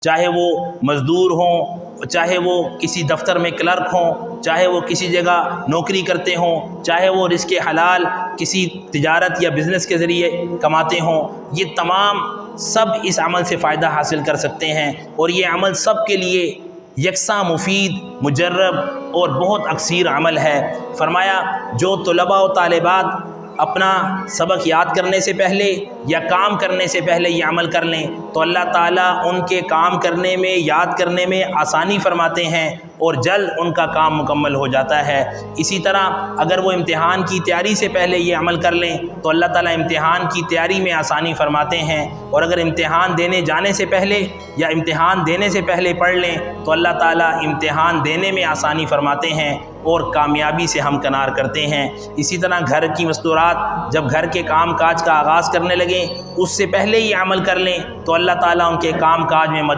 चाहे वो मज़दूर हों, चाहे वो किसी दफ्तर में क्लर्क हों, चाहे वो किसी जगह नौकरी करते हों, चाहे वो रिज़्क़ हलाल किसी तिजारत या बिज़नेस के ज़रिए कमाते हों, ये तमाम सब इस अमल से फ़ायदा हासिल कर सकते हैं। और ये अमल सब के लिए यकसा मुफीद, मुजर्रब और बहुत अक्सीर अमल है। फरमाया जो तलबा व तालिबात अपना सबक याद करने से पहले या काम करने से पहले ये अमल कर लें तो अल्लाह ताला उनके काम करने में, याद करने में आसानी फरमाते हैं और जल्द उनका काम मुकम्मल हो जाता है। इसी तरह अगर वो इम्तिहान की तैयारी से पहले ये अमल कर लें तो अल्लाह ताला इम्तिहान की तैयारी में आसानी फरमाते हैं। और अगर इम्तिहान देने जाने से पहले या इम्तिहान देने से पहले पढ़ लें तो अल्लाह ताला इम्तिहान देने में आसानी फरमाते हैं और कामयाबी से हमकिनार करते हैं। इसी तरह घर की मस्तूरात जब घर के काम काज का आगाज़ करने लगें उससे पहले ही अमल कर लें तो अल्लाह ताला उनके काम काज में